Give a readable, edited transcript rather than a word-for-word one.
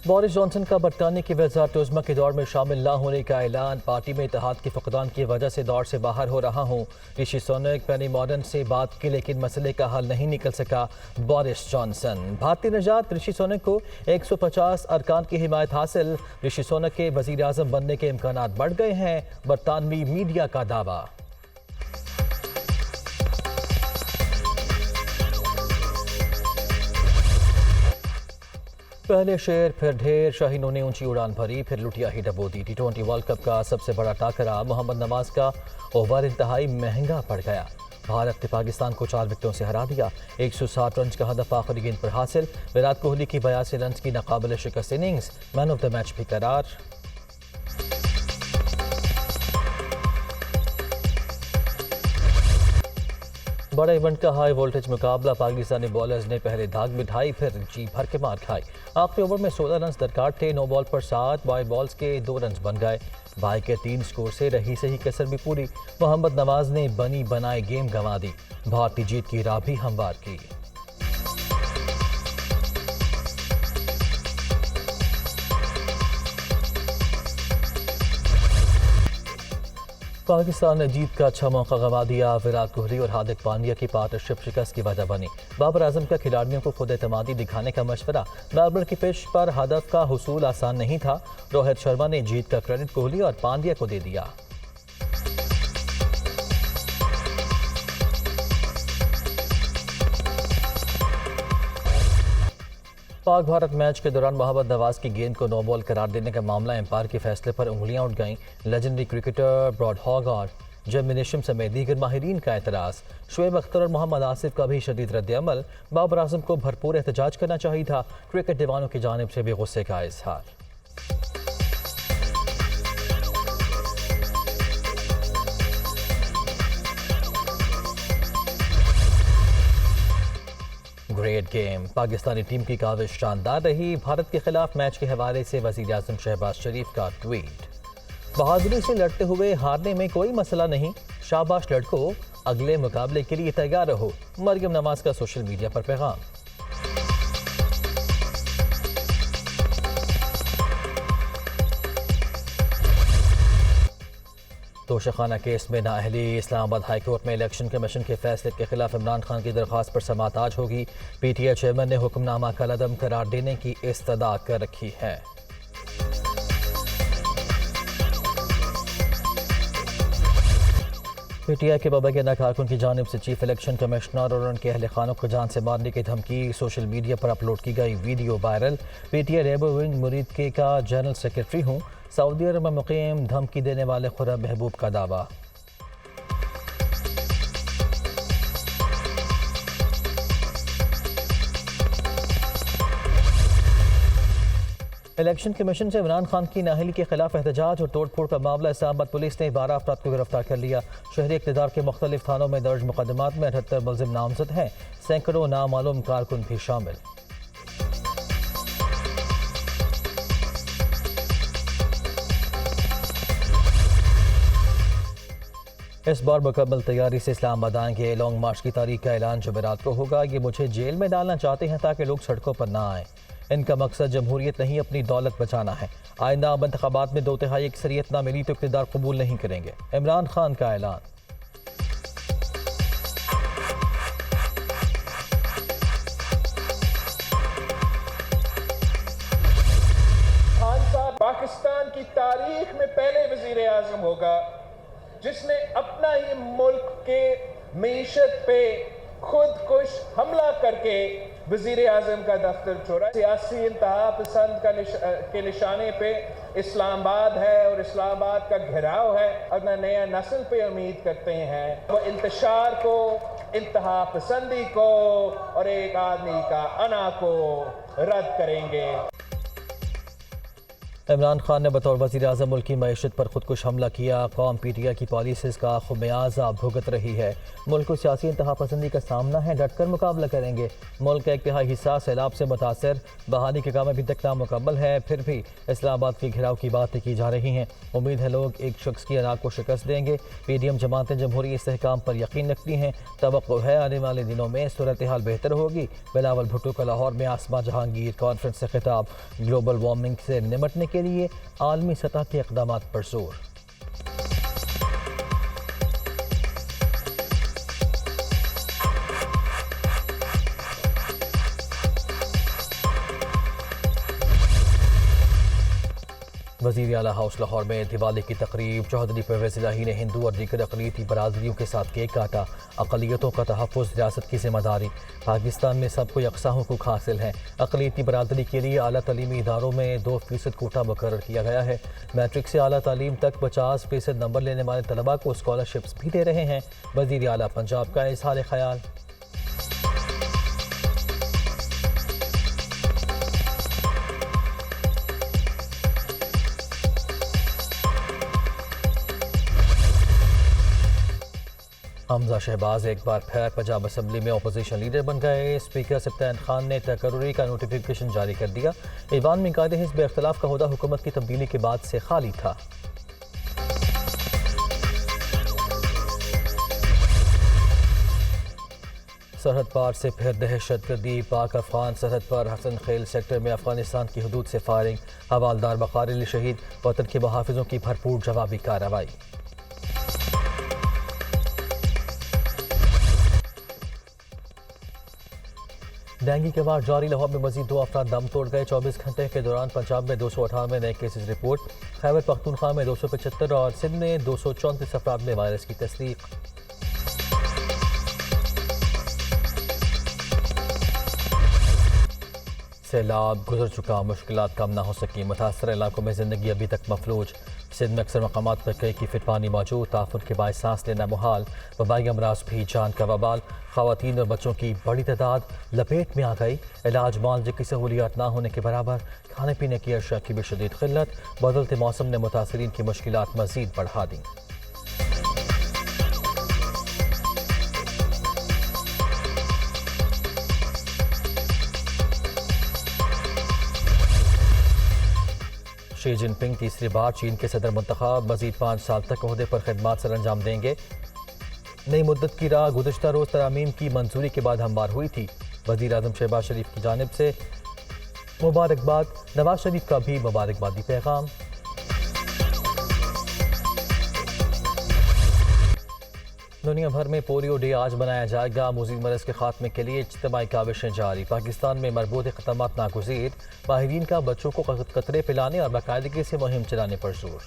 Boris Johnson का बरतानिया की वज़ारत उज़्मा के दौर में शामिल न होने का ऐलान। पार्टी में इत्तेहाद के फक़दान की वजह से दौर से बाहर हो रहा हूँ। ऋषि सुनक पेनी मॉर्डन से बात की लेकिन मसले का हल नहीं निकल सका। Boris Johnson. भारतीय निजात ऋषि सुनक को 150 अरकान की हिमायत हासिल। ऋषि सुनक के वज़ीर आज़म बनने के इम्कानात बढ़ गए हैं, बरतानवी मीडिया का दावा। पहले शेर फिर ढेर, शाहीनों ने ऊंची उड़ान भरी, फिर लुटिया ही डबो दी। T20 वर्ल्ड कप का सबसे बड़ा टाकरा, मोहम्मद नवाज का ओवर इंतहाई महंगा पड़ गया। भारत ने पाकिस्तान को 4 विकेटों से हरा दिया। 160 रन का हदफ आखिरी गेंद पर हासिल। विराट कोहली की 82 रन की नाकाबिल शिकस्त innings, man of the match भी करार। बड़े इवेंट का हाई वोल्टेज मुकाबला, पाकिस्तानी बॉलर्स ने पहले धाक बिठाई, फिर जी भर के मार खाई। आखिरी ओवर में 16 रन दरकार थे। 9 बॉल पर 7 बॉय बॉल्स के 2 रन बन गए। भाई के 3 स्कोर से रही सही कसर भी पूरी। मोहम्मद नवाज ने बनी बनाए गेम गंवा दी। भारतीय जीत की राह भी हमवार की। पाकिस्तान ने जीत का अच्छा मौका गंवा दिया। विराट कोहली और हार्दिक पांड्या की पार्टनरशिप शिकस्त की वजह बनी। बाबर आजम का खिलाड़ियों को खुद एतमादी दिखाने का मशवरा। मेलबर्न की पिच पर हदफ का हुसूल आसान नहीं था। रोहित शर्मा ने जीत का क्रेडिट कोहली और पांड्या को दे दिया। पाक भारत मैच के दौरान मोहम्मद नवाज की गेंद को नो बॉल करार देने का मामला, एम्पायर के फैसले पर उंगलियां उठ गईं। लेजेंडरी क्रिकेटर ब्रॉड हॉग और जेमिनेशम समेत दीगर माहिरीन का एतराज़। शुएब अख्तर और मोहम्मद आसिफ का भी शदीद रद्द-ए-अमल। बाबर आजम को भरपूर एहतजाज करना चाहिए था। क्रिकेट दीवानों की जानिब से भी गुस्से का इजहार। ग्रेट गेम, पाकिस्तानी टीम की काविश शानदार रही। भारत के खिलाफ मैच के हवाले से वज़ीर आज़म शहबाज शरीफ का ट्वीट। बहादुरी से लड़ते हुए हारने में कोई मसला नहीं, शाबाश लड़कों, अगले मुकाबले के लिए तैयार रहो। मरियम नवाज का सोशल मीडिया पर पैगाम। तोशाखाना केस में नाअहली, इस्लामाबाद हाई कोर्ट में इलेक्शन कमीशन के फैसले के खिलाफ इमरान खान की दरख्वास्त पर समाअत आज होगी। पीटीआई चेयरमैन ने हुक्मनामा कलअदम करार देने की इस्तदा कर रखी है। पीटीआई के बबैना कारकुन की जानिब से चीफ इलेक्शन कमिश्नर और उनके अहल खानों को जान से मारने की धमकी। सोशल मीडिया पर अपलोड की गई video viral. PTI labour wing मुरीद के का जनरल सेक्रेटरी हूँ, सऊदी अरब में मुकीम, धमकी देने वाले खुर्रम महबूब का दावा। इलेक्शन कमीशन से इमरान खान की नाअहली के खिलाफ एहतजाज और तोड़फोड़ का मामला। इस्लामाबाद पुलिस ने 12 अफराद को गिरफ्तार कर लिया। शहरी इक़्तिदार के मुख्तलिफ थानों में दर्ज मुकदमात में 78 मुलजिम नामजद हैं। सैकड़ों नामालूम कारकुन भी शामिल। इस बार मुकम्मल तैयारी से इस्लामाबाद आएंगे। लॉन्ग मार्च की तारीख का ऐलान जुमेरात को होगा। ये मुझे जेल में डालना चाहते हैं ताकि लोग सड़कों पर ना आएं। इनका मकसद जमहूरियत नहीं, अपनी दौलत बचाना है। आइंदा आम इंतखाबात में 2/3 अक्सरियत ना मिली तो इक़्तिदार कबूल नहीं करेंगे। इमरान खान का ऐलान। खान साहब पाकिस्तान की तारीख में पहले वजीर आजम होगा जिसने अपना ही मुल्क के मीशत पे खुदकुश हमला करके वजीर आजम का दफ्तर छोड़ा। सियासी इंतहा पसंद के निशाने पे इस्लामाबाद है और इस्लामाबाद का घेराव है। अपना नया नस्ल पे उम्मीद करते हैं वो इंतशार को, इंतहा पसंदी को और एक आदमी का अना को रद्द करेंगे। इमरान खान ने बतौर वज़ीर आज़म मुल्क की मईशत पर खुदकुश हमला किया। कौम PTI की पॉलिसीज़ का खुमियाजा भुगत रही है। मुल्क को सियासी इंतहा पसंदी का सामना है, डट कर मुकाबला करेंगे। मुल्क का एक तिहाई हिस्सा सैलाब से मुतासर, बहाली के काम अभी तक नामुकम्मल है, फिर भी इस्लामाबाद के घिराव की बातें की जा रही हैं। उम्मीद है लोग एक शख्स की अना को शिकस्त देंगे। PDM जमातें जमहूरी इस्तेहकाम पर यकीन रखती हैं। तवक्को है आने वाले दिनों में सूरत हाल बेहतर होगी। बिलावल भुट्टो का लाहौर में आसमा जहांगीर कॉन्फ्रेंस से खिताब। ग्लोबल वार्मिंग से निमटने के लिए आलमी सतह के इक़दामात पर जोर। वज़ीर आला हाउस लाहौर में दिवाली की तकरीब। चौधरी परवेज़ इलाही ने हिंदू और दीगर अक़लियती बरादरियों के साथ केक काटा। अक़लियतों का तहफ़्फ़ुज़ रियासत की ज़िम्मेदारी। पाकिस्तान में सबको यकसा हुकूक़ हासिल हैं। अक़लियती बरादरी के लिए आला तालीमी इदारों में 2% कोटा मुकर्रर किया गया है। मैट्रिक से आला तालीम तक 50% नंबर लेने वाले तलबा को स्कॉलरशिप्स भी दे रहे हैं। वज़ीर आला पंजाब का इज़हार ख़याल। हमजा शहबाज एक बार फिर पंजाब असम्बली में अपोजिशन लीडर बन गए। स्पीकर सप्तान खान ने तकर्री का नोटिफिकेशन जारी कर दिया। ईवान में कायदे हिज़्ब इख्तिलाफ का ओहदा हुकूमत की तब्दीली के बाद से खाली था। सरहद पार से फिर दहशतगर्दी। पाक अफगान सरहद पर हसन खेल सेक्टर में अफगानिस्तान की हदूद से फायरिंग। हवालदार बखार शहीद। वतन के मुहाफिजों की भरपूर जवाबी कार्रवाई। डेंगू के बाद जारी। लाहौर में मजीद 2 अफराद दम तोड़ गए। 24 घंटे के दौरान पंजाब में 298 नए केसेस रिपोर्ट। खैबर पख्तूनख्वा में 275 और सिंध में 234 अफराद में वायरस की तस्दीक। सैलाब गुजर चुका, मुश्किलात कम ना हो सकी। मुतासर इलाकों में ज़िंदगी अभी तक मफलूज। सिंध में अक्सर मकामात पर कई फीट पानी मौजूद। ताफुन के बायस सांस लेना मुहाल। वबाई अमराज भी जान का वबाल। ख़वातीन और बच्चों की बड़ी तादाद लपेट में आ गई। इलाज मुआलजे की सहूलियात ना होने के बराबर। खाने पीने की अशिया की भी शदीद किल्लत। बदलते मौसम ने मुतासरीन की मुश्किलात मज़ीद बढ़ा दी। शी जिनपिंग तीसरी बार चीन के सदर मुंतखब। मजीद 5 साल तक ओहदे पर खिदमात सर अंजाम देंगे। नई मुद्दत की राह गुज़श्ता रोज़ तरामीम की मंजूरी के बाद हमवार हुई थी। वज़ीर आज़म शहबाज शरीफ की जानिब से मुबारकबाद। नवाज शरीफ का भी मुबारकबादी पैगाम। दुनिया भर में पोलियो डे आज मनाया जाएगा। मुज़ीद मरज़ के खात्मे के लिए इज्तिमाई काविशें जारी। पाकिस्तान में मरबूत इक़दामात नागुज़ीर। माहिरीन का बच्चों को कतरे पिलाने और बाकायदगी से मुहिम चलाने पर जोर।